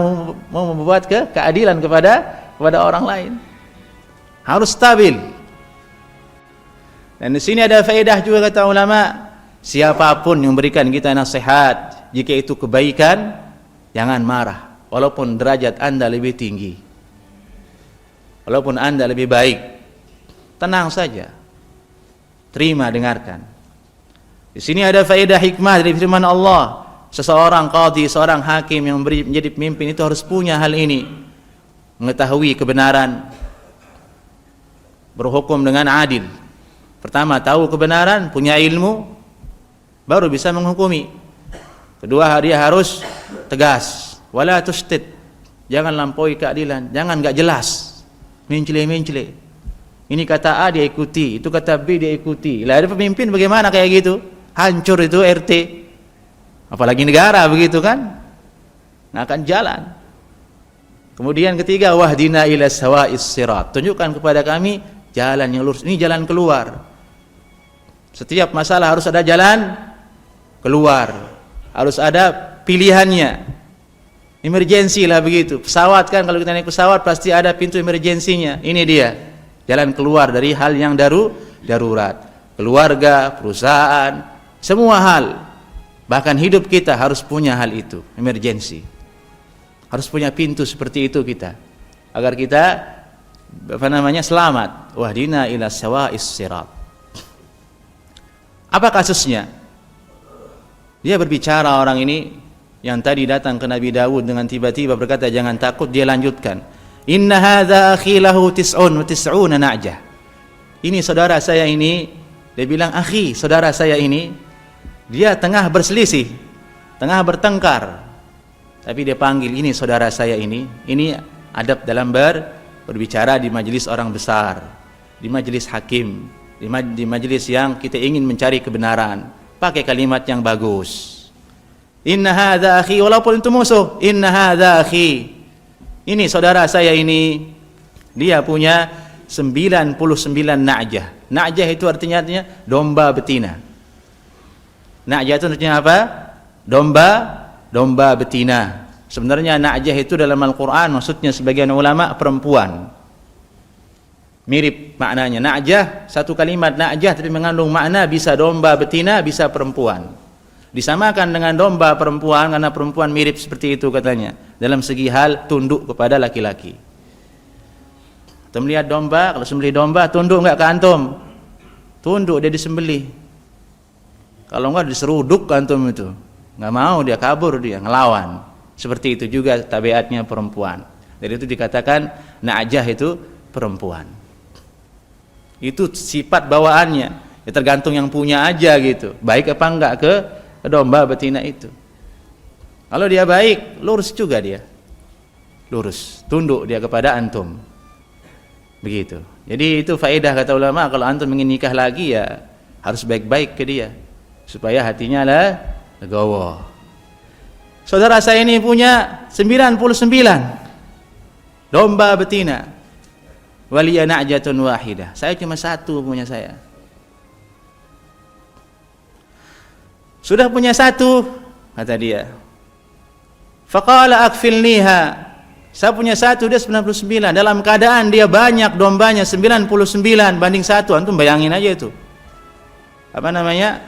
mau membuat keadilan kepada orang lain? Harus stabil. Dan di sini ada faedah juga kata ulama, siapapun yang memberikan kita nasihat, jika itu kebaikan, jangan marah, walaupun derajat Anda lebih tinggi, walaupun Anda lebih baik, tenang saja, terima, dengarkan. Di sini ada faedah hikmah dari firman Allah. Seseorang qadhi, seorang hakim yang menjadi pemimpin itu harus punya hal ini, mengetahui kebenaran, berhukum dengan adil. Pertama, tahu kebenaran, punya ilmu, baru bisa menghukumi. Kedua, dia harus tegas, wala tushtid, jangan lampaui keadilan, jangan enggak jelas, mencele-mencele. Ini kata A dia ikuti, itu kata B dia ikuti. Lah ada pemimpin bagaimana kayak gitu? Hancur itu RT. Apalagi negara begitu kan? Nggak akan jalan. Kemudian ketiga, wahdina ila sawa'is sirat, tunjukkan kepada kami jalan yang lurus. Ini jalan keluar. Setiap masalah harus ada jalan keluar, harus ada pilihannya. Emergensi lah begitu. Pesawat kan, kalau kita naik pesawat pasti ada pintu emergensinya. Ini dia jalan keluar dari hal yang darurat. Keluarga, perusahaan, semua hal, bahkan hidup kita harus punya hal itu, emergensi. Harus punya pintu seperti itu kita, agar kita selamat. Wahdina ila sawa'is sirat. Apa kasusnya? Dia berbicara, orang ini yang tadi datang ke Nabi Dawud dengan tiba-tiba berkata jangan takut, dia lanjutkan, inna hadza akhi lahu tis'un wa tis'una na'jah. Ini saudara saya ini, dia bilang akhi, saudara saya ini, dia tengah berselisih, tengah bertengkar, tapi dia panggil ini saudara saya ini. Ini adab dalam berbicara di majelis orang besar, di majelis hakim, di majelis yang kita ingin mencari kebenaran. Pakai kalimat yang bagus. Inna hadza akhi, walaupun itu musuh, inna hadza akhi, ini saudara saya ini, dia punya 99 na'jah. Na'jah itu artinya domba betina. Na'jah itu artinya apa? Domba betina. Sebenarnya na'jah itu dalam Al-Quran maksudnya sebagian ulama perempuan. Mirip maknanya. Na'jah, satu kalimat na'jah tapi mengandung makna bisa domba betina, bisa perempuan. Disamakan dengan domba perempuan karena perempuan mirip seperti itu katanya, dalam segi hal tunduk kepada laki-laki. Kita melihat domba, kalau sembelih domba tunduk enggak ke antum? Tunduk, dia disembelih. Kalau enggak diseruduk ke antum itu, enggak mau, dia kabur, dia ngelawan. Seperti itu juga tabiatnya perempuan. Dari itu dikatakan na'jah itu perempuan. Itu sifat bawaannya. Ya tergantung yang punya aja gitu. Baik apa enggak ke domba betina itu. Kalau dia baik, lurus juga dia. Lurus, tunduk dia kepada antum. Begitu. Jadi itu faedah kata ulama, kalau antum ingin nikah lagi ya harus baik-baik ke dia supaya hatinya legowo. Saudara saya ini punya 99 domba betina. Waliya na'jatun wahidah. Saya cuma satu punya saya. Sudah punya satu, kata dia. Faqala akfilniha. Saya punya satu, dia 99. Dalam keadaan dia banyak dombanya 99 banding satu. Antum bayangin aja itu. Apa namanya?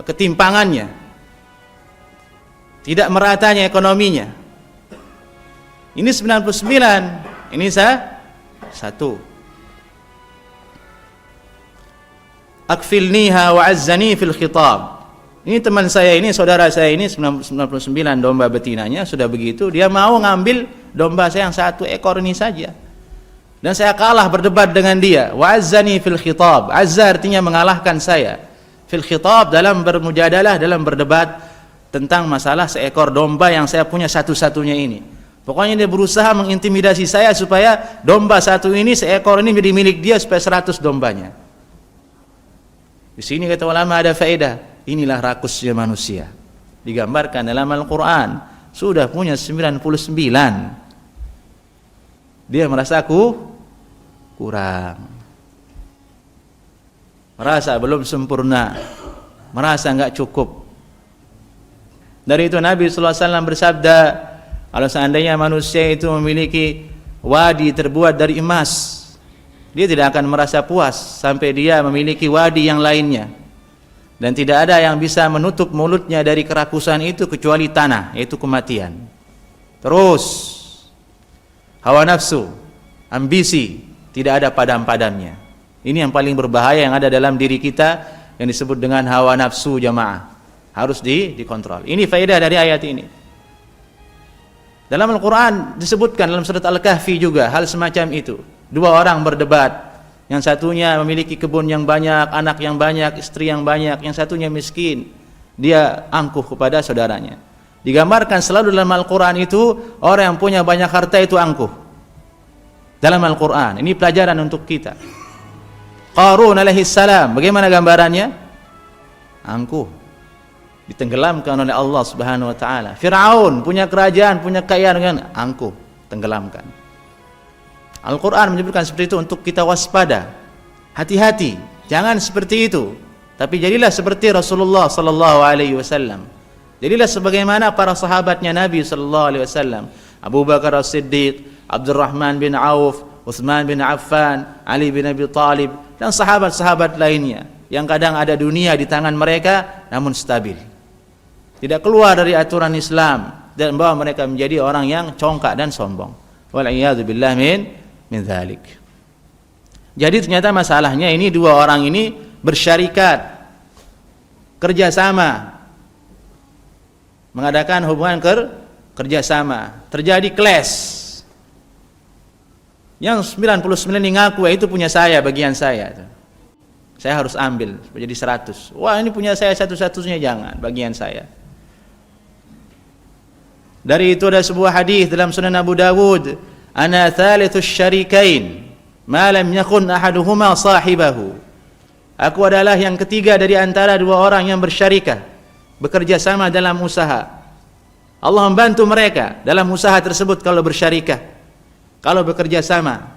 Ketimpangannya. Tidak meratanya ekonominya. Ini 99, ini satu. Akfilniha wa azzani fil khitab. Ini teman saya ini, saudara saya ini 99 domba betinanya sudah begitu, dia mau ngambil domba saya yang 1 ekor ini saja. Dan saya kalah berdebat dengan dia. Wa azzani fil khitab. Azza artinya mengalahkan saya. Fil khitab dalam bermujadalah, dalam berdebat tentang masalah seekor domba yang saya punya satu-satunya ini. Pokoknya dia berusaha mengintimidasi saya supaya domba satu ini, seekor ini menjadi milik dia supaya 100 dombanya. Di sini kata ulama ada faedah. Inilah rakusnya manusia. Digambarkan dalam Al-Quran. Sudah punya 99. Dia merasa kurang. Merasa belum sempurna. Merasa enggak cukup. Dari itu Nabi SAW bersabda, kalau seandainya manusia itu memiliki wadi terbuat dari emas, dia tidak akan merasa puas sampai dia memiliki wadi yang lainnya. Dan tidak ada yang bisa menutup mulutnya dari kerakusan itu kecuali tanah, yaitu kematian. Terus hawa nafsu, ambisi, tidak ada padam-padamnya. Ini yang paling berbahaya yang ada dalam diri kita, yang disebut dengan hawa nafsu jamaah. Harus dikontrol. Ini faedah dari ayat ini. Dalam Al-Quran disebutkan dalam surat Al-Kahfi juga hal semacam itu. 2 orang berdebat. Yang satunya memiliki kebun yang banyak, anak yang banyak, istri yang banyak. Yang satunya miskin. Dia angkuh kepada saudaranya. Digambarkan selalu dalam Al-Quran itu, orang yang punya banyak harta itu angkuh. Dalam Al-Quran. Ini pelajaran untuk kita. Qarun alaihissalam, bagaimana gambarannya? Angkuh. Ditenggelamkan oleh Allah Subhanahu wa taala. Firaun punya kerajaan, punya kekayaan dengan angkuh, tenggelamkan. Al-Quran menyebutkan seperti itu untuk kita waspada. Hati-hati, jangan seperti itu. Tapi jadilah seperti Rasulullah sallallahu alaihi wasallam. Jadilah sebagaimana para sahabatnya Nabi sallallahu alaihi wasallam. Abu Bakar As-Siddiq, Abdurrahman bin Auf, Utsman bin Affan, Ali bin Abi Thalib, dan sahabat-sahabat lainnya yang kadang ada dunia di tangan mereka namun stabil. Tidak keluar dari aturan Islam dan membawa mereka menjadi orang yang congkak dan sombong. Wal-iyadzu billah min dzalik. Jadi ternyata masalahnya ini 2 orang ini bersyarikat, kerjasama, mengadakan hubungan kerjasama. Terjadi clash. Yang 99 ini ngaku itu punya saya, bagian saya. Saya harus ambil jadi 100. Wah, ini punya saya satu-satunya, jangan, bagian saya. Dari itu ada sebuah hadis dalam Sunan Abu Dawud, ana thalithus syarikain ma lam yakun ahaduhuma sahibahu. Aku adalah yang ketiga dari antara 2 orang yang bersyarikah, bekerja sama dalam usaha. Allah membantu mereka dalam usaha tersebut kalau bersyarikah, kalau bekerja sama.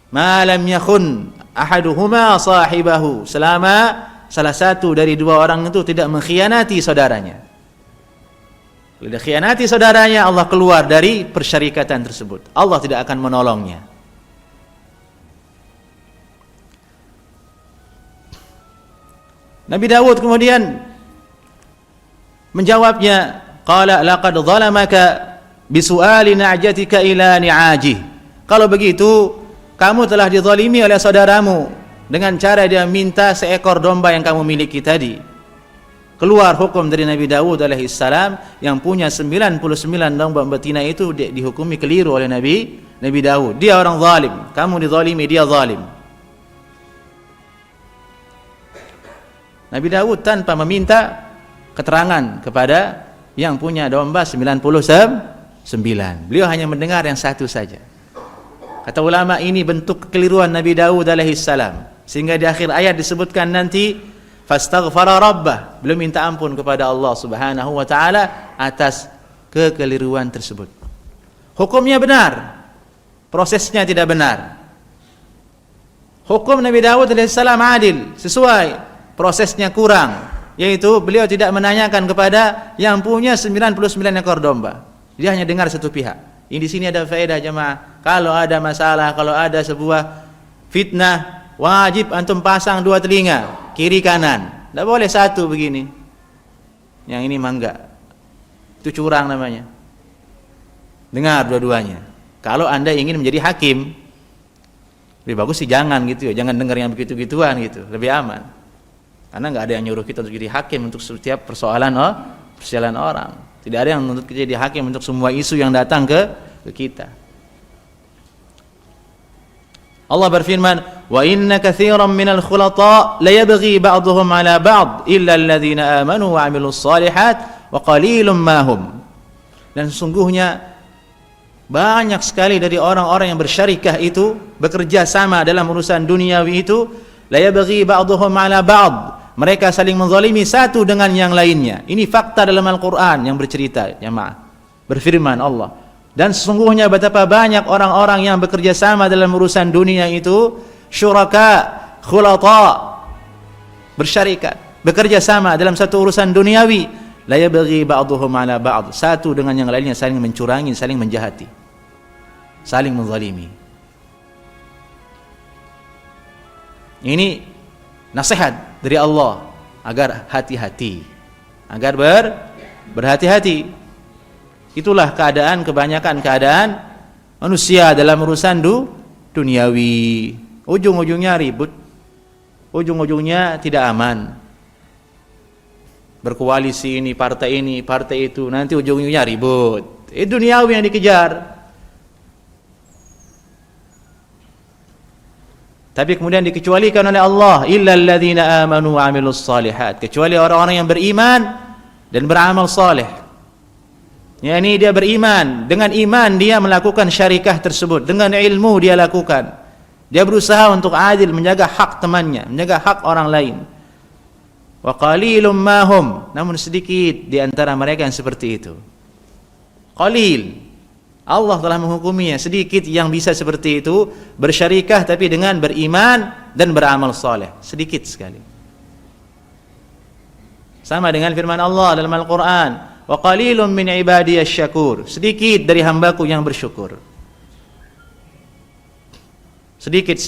Ma lam yakun ahaduhuma sahibahu, selama salah satu dari 2 orang itu tidak mengkhianati saudaranya. Kalau dia khianati saudaranya, Allah keluar dari persyarikatan tersebut. Allah tidak akan menolongnya. Nabi Dawud kemudian menjawabnya, qala laqad zalamaka bisu'ali na'jatika ila ni'ajih. Kalau begitu, kamu telah dizalimi oleh saudaramu dengan cara dia minta seekor domba yang kamu miliki tadi. Keluar hukum dari Nabi Dawud alaihissalam yang punya 99 domba betina itu dihukumi keliru oleh Nabi Dawud. Dia orang zalim, kamu dizalimi, dia zalim. Nabi Daud tanpa meminta keterangan kepada yang punya domba 99. Beliau hanya mendengar yang satu saja. Kata ulama, ini bentuk kekeliruan Nabi Daud alaihissalam. Sehingga di akhir ayat disebutkan nanti fastaghfara rabbah, beliau minta ampun kepada Allah Subhanahu wa taala atas kekeliruan tersebut. Hukumnya benar, prosesnya tidak benar. Hukum Nabi Daud alaihissalam adil, sesuai, prosesnya kurang, yaitu beliau tidak menanyakan kepada yang punya 99 ekor domba. Dia hanya dengar satu pihak. Ini di sini ada faedah jemaah. Kalau ada masalah, kalau ada sebuah fitnah, wajib antum pasang dua telinga, kiri kanan. Tidak boleh satu begini. Yang ini mangga. Itu curang namanya. Dengar dua-duanya. Kalau Anda ingin menjadi hakim, lebih bagus sih jangan gitu ya. Jangan dengar yang begitu-gituan gitu. Lebih aman. Karena nggak ada yang nyuruh kita untuk jadi hakim untuk setiap persoalan orang. Tidak ada yang menuntut kita jadi hakim untuk semua isu yang datang ke kita. Allah berfirman, "Wa inna katsiran minal khulata la yabghi ba'dhum 'ala ba'd illa alladhina amanu wa 'amilus shalihat wa qalilum ma hum." Dan sesungguhnya banyak sekali dari orang-orang yang bersyarikah itu, bekerja sama dalam urusan duniawi itu, la yabghi ba'dhum 'ala ba'd. Mereka saling menzalimi satu dengan yang lainnya. Ini fakta dalam Al-Quran yang bercerita, jemaah. Berfirman Allah. Dan sesungguhnya betapa banyak orang-orang yang bekerja sama dalam urusan dunia itu, syuraka, khulata, bersyarikat, bekerja sama dalam satu urusan duniawi, la yabghi ba'dhum 'ala ba'd. Satu dengan yang lainnya saling mencurangi, saling menjahati, saling menzalimi. Ini nasihat dari Allah agar hati-hati, agar berhati-hati. Itulah kebanyakan keadaan manusia dalam urusan duniawi. Ujung-ujungnya ribut, ujung-ujungnya tidak aman. Berkoalisi ini, partai itu, nanti ujung-ujungnya ribut. Itu duniawi yang dikejar. Tapi kemudian dikecualikan oleh Allah, illal ladzina amanu wa 'amilus shalihat, kecuali orang-orang yang beriman dan beramal saleh. Yani dia beriman, dengan iman dia melakukan syarikah tersebut, dengan ilmu dia lakukan. Dia berusaha untuk adil, menjaga hak temannya, menjaga hak orang lain. Wa qalilum ma hum, namun sedikit di antara mereka yang seperti itu. Qalil, Allah telah menghukuminya, sedikit yang bisa seperti itu, bersyarikah tapi dengan beriman dan beramal saleh, sedikit sekali. Sama dengan firman Allah dalam Al-Quran, wa qalilun min ibadiyasy syakur, sedikit dari hambaku yang bersyukur. Sedikit.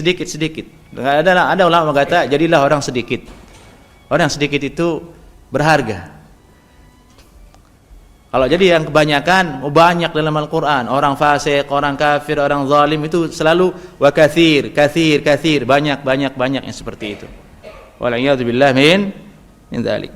Ada ulama berkata, jadilah orang sedikit. Orang sedikit itu berharga. Kalau jadi yang kebanyakan, banyak dalam Al-Quran, orang fasik, orang kafir, orang zalim, itu selalu wa kathir, banyak yang seperti itu. Wal'iyadzubillah min dhalik.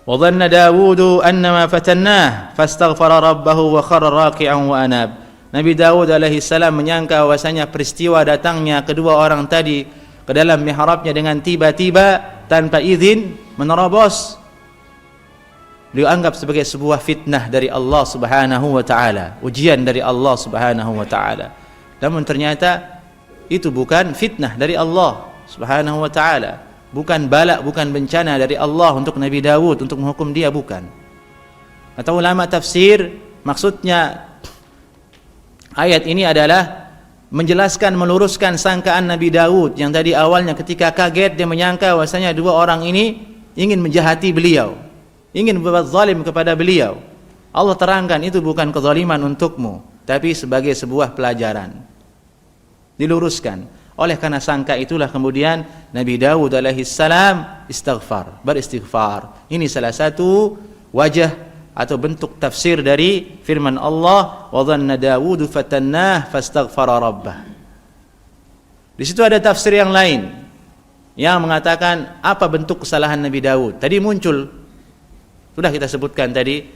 Wa dhanna Dawudu annama fatannah fastaghfara rabbahu wa kharra raki'an wa anab. Nabi Daud alaihi salam menyangka bahwasanya peristiwa datangnya kedua orang tadi ke dalam mihrabnya dengan tiba-tiba tanpa izin menerobos, beliau anggap sebagai sebuah fitnah dari Allah Subhanahu wa taala, ujian dari Allah Subhanahu wa taala. Namun ternyata itu bukan fitnah dari Allah Subhanahu wa taala, bukan bala, bukan bencana dari Allah untuk Nabi Daud untuk menghukum dia, bukan. Kata ulama tafsir, maksudnya ayat ini adalah menjelaskan, meluruskan sangkaan Nabi Daud yang tadi awalnya ketika kaget dia menyangka bahwasanya dua orang ini ingin menjahati beliau, ingin berbuat zalim kepada beliau. Allah terangkan itu bukan kezaliman untukmu, tapi sebagai sebuah pelajaran. Diluruskan. Oleh karena sangka itulah kemudian Nabi Daud alaihi salam beristighfar. Ini salah satu wajah atau bentuk tafsir dari firman Allah, wa dhanna Dawudu fatannah fastaghfara rabbah. Di situ ada tafsir yang lain yang mengatakan apa bentuk kesalahan Nabi Daud. Tadi muncul, sudah kita sebutkan tadi,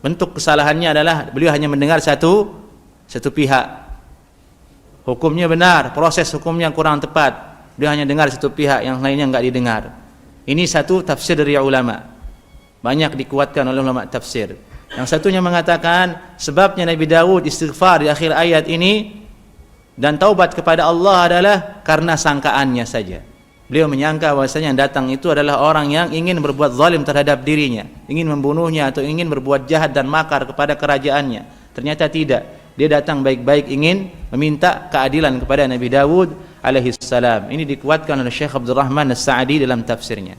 bentuk kesalahannya adalah beliau hanya mendengar satu pihak. Hukumnya benar, proses hukumnya kurang tepat. Dia hanya dengar satu pihak, yang lainnya enggak didengar. Ini satu tafsir dari ulama. Banyak dikuatkan oleh ulama tafsir. Yang satunya mengatakan sebabnya Nabi Daud istighfar di akhir ayat ini dan taubat kepada Allah adalah karena sangkaannya saja. Beliau menyangka bahwasanya yang datang itu adalah orang yang ingin berbuat zalim terhadap dirinya, ingin membunuhnya atau ingin berbuat jahat dan makar kepada kerajaannya. Ternyata tidak. Dia datang baik-baik ingin meminta keadilan kepada Nabi Daud alaihi salam. Ini dikuatkan oleh Syekh Abdul Rahman As-Sa'di dalam tafsirnya.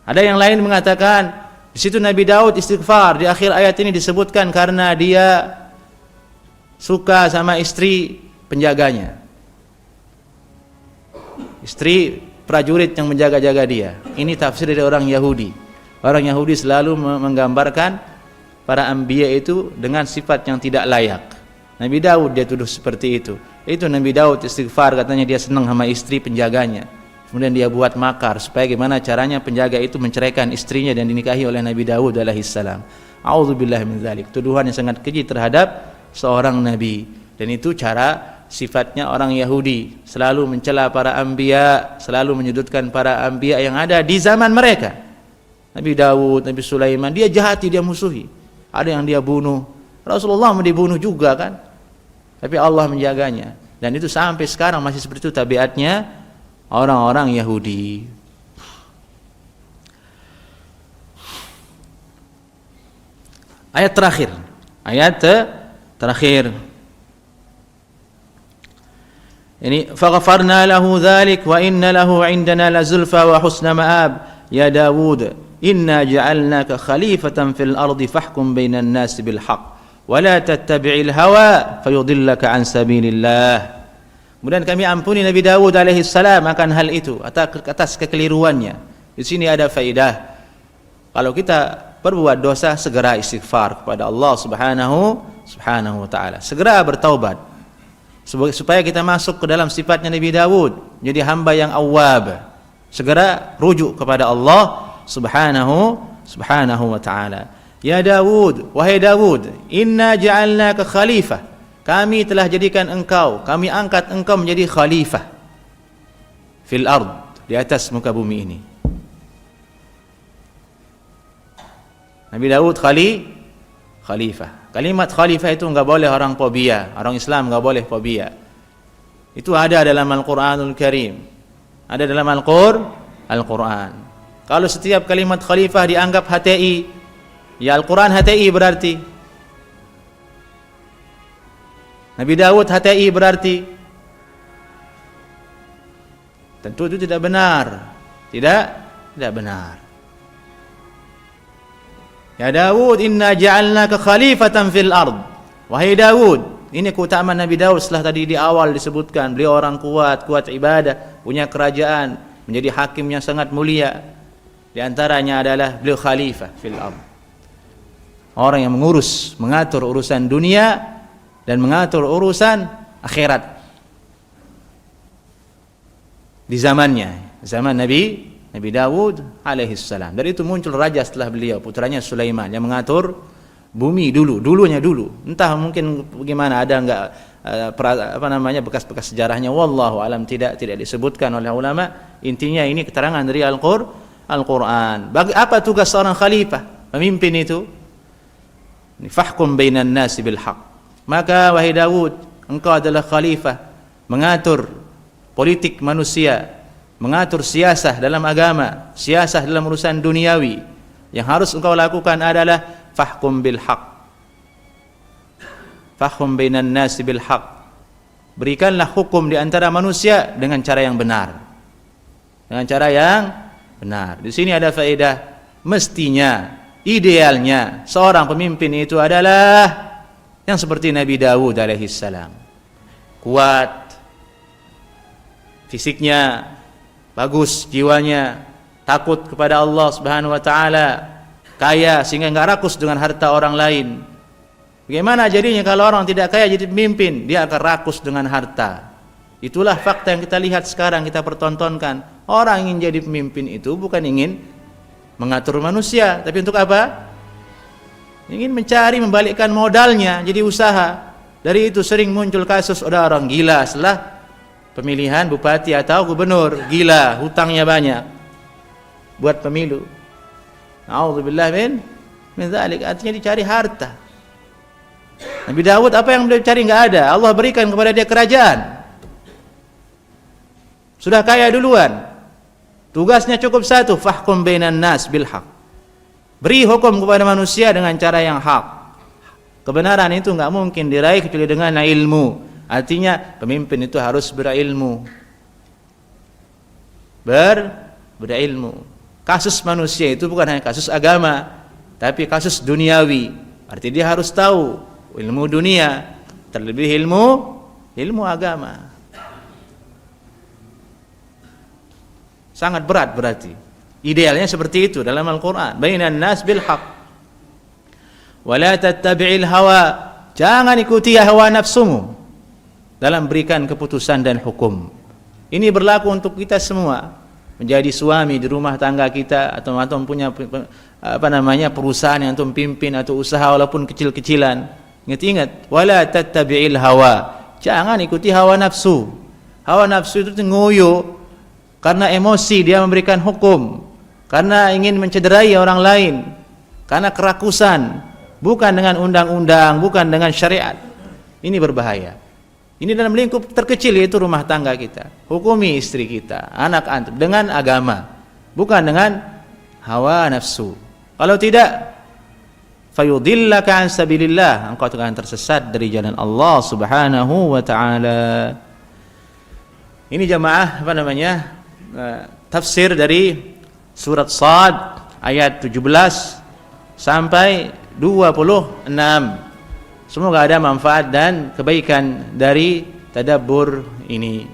Ada yang lain mengatakan di situ Nabi Daud istighfar di akhir ayat ini disebutkan karena dia suka sama istri penjaganya. Istri prajurit yang menjaga-jaga dia. Ini tafsir dari orang Yahudi. Orang Yahudi selalu menggambarkan para anbiya itu dengan sifat yang tidak layak. Nabi Daud dia tuduh seperti itu. Itu Nabi Daud istighfar, katanya dia senang sama istri penjaganya. Kemudian dia buat makar supaya gimana caranya penjaga itu menceraikan istrinya dan dinikahi oleh Nabi Daud alaihissalam. A'udzubillahi min dzalik. Tuduhan yang sangat keji terhadap seorang nabi. Dan itu cara sifatnya orang Yahudi, selalu mencela para anbiya, selalu menyudutkan para anbiya yang ada di zaman mereka. Nabi Daud, Nabi Sulaiman, dia jahati, dia musuhi. Ada yang dia bunuh. Rasulullah mau dibunuh juga kan. Tapi Allah menjaganya. Dan itu sampai sekarang masih seperti itu tabiatnya orang-orang Yahudi. Ayat terakhir. Ayat terakhir. Ini faghfarna lahu dzalik wa inna lahu 'indana lazulfa wa husna ma'ab ya Daud inna ja'alnaka khalifatan fil ardi fahkum bainan nasi bil haqq wa la tattabi'il hawa fayudillaka an sabilillah. Kemudian kami ampuni Nabi Daud alaihi salam akan hal itu atas kekeliruannya. Di sini ada faedah. Kalau kita berbuat dosa segera istighfar kepada Allah Subhanahu wa taala. Segera bertaubat. Supaya kita masuk ke dalam sifatnya Nabi Daud, jadi hamba yang awwab, segera rujuk kepada Allah subhanahu wa ta'ala. Ya Daud, wahai Daud, inna ja'alnaka khalifah, kami telah jadikan engkau, kami angkat engkau menjadi khalifah fil ard, di atas muka bumi ini. Nabi Daud khalifah. Kalimat khalifah itu enggak boleh orang fobia, orang Islam enggak boleh fobia. Itu ada dalam Al-Qur'anul Karim. Ada dalam Al-Qur'an. Kalau setiap kalimat khalifah dianggap HTI, ya Al-Qur'an HTI berarti. Nabi Daud HTI berarti. Tentu itu tidak benar. Tidak benar. Ya Daud, inna ja'alnaka khalifatan fil ard. Wahai Daud, ini keutamaan Nabi Daud setelah tadi di awal disebutkan, beliau orang kuat ibadah, punya kerajaan, menjadi hakim yang sangat mulia. Di antaranya adalah beliau khalifah fil ard. Orang yang mengatur urusan dunia dan mengatur urusan akhirat. Di zamannya, zaman Nabi Daud alaihi salam. Dari itu muncul raja setelah beliau, putranya Sulaiman yang mengatur bumi dulunya. Entah mungkin bagaimana, ada enggak bekas-bekas sejarahnya, wallahu alam, tidak disebutkan oleh ulama. Intinya ini keterangan dari Al-Qur'an. Apa tugas seorang khalifah, pemimpin itu? Fahkum bainan nasi bil haqq. Maka wahai Daud, engkau adalah khalifah, mengatur politik manusia, mengatur siasah dalam agama, siasah dalam urusan duniawi. Yang harus engkau lakukan adalah fahkum bil haqq. Fahkum bainan nasi bil haqq. Berikanlah hukum di antara manusia dengan cara yang benar. Dengan cara yang benar. Di sini ada faedah, mestinya, idealnya seorang pemimpin itu adalah yang seperti Nabi Daud alaihi salam. Kuat fisiknya, bagus jiwanya, takut kepada Allah Subhanahu wa taala, kaya sehingga enggak rakus dengan harta orang lain. Bagaimana jadinya kalau orang tidak kaya jadi pemimpin? Dia akan rakus dengan harta. Itulah fakta yang kita lihat sekarang, kita pertontonkan. Orang ingin jadi pemimpin itu bukan ingin mengatur manusia, tapi untuk apa? Ingin mencari, membalikkan modalnya jadi usaha. Dari itu sering muncul kasus ada orang gila setelah pemilihan bupati atau gubernur, gila, hutangnya banyak buat pemilu. A'udzubillah min dzalik, artinya dicari harta. Nabi Daud apa yang beliau cari? Enggak ada. Allah berikan kepada dia kerajaan. Sudah kaya duluan. Tugasnya cukup satu, fahkum bainan nas bil haq. Beri hukum kepada manusia dengan cara yang hak. Kebenaran itu enggak mungkin diraih kecuali dengan ilmu. Artinya pemimpin itu harus berilmu. Berilmu. Kasus manusia itu bukan hanya kasus agama, tapi kasus duniawi. Artinya dia harus tahu ilmu dunia, terlebih ilmu agama. Sangat berat berarti. Idealnya seperti itu dalam Al-Quran. Bainan nas bil haq. Wa la tattabi'il hawa. Jangan ikuti hawa nafsumu dalam berikan keputusan dan hukum. Ini berlaku untuk kita semua. Menjadi suami di rumah tangga kita, atau punya perusahaan yang antum pimpin atau usaha walaupun kecil-kecilan. Ingat-ingat, wala tattabi'il hawa. Jangan ikuti hawa nafsu. Hawa nafsu itu ngoyo karena emosi dia memberikan hukum, karena ingin mencederai orang lain, karena kerakusan, bukan dengan undang-undang, bukan dengan syariat. Ini berbahaya. Ini dalam lingkup terkecil, yaitu rumah tangga kita. Hukumi istri kita, anak antum dengan agama, bukan dengan hawa nafsu. Kalau tidak, fayudillaka an sabilillah, engkau akan tersesat dari jalan Allah Subhanahu wa taala. Ini jamaah tafsir dari surat Shad ayat 17 sampai 26. Semoga ada manfaat dan kebaikan dari tadabbur ini.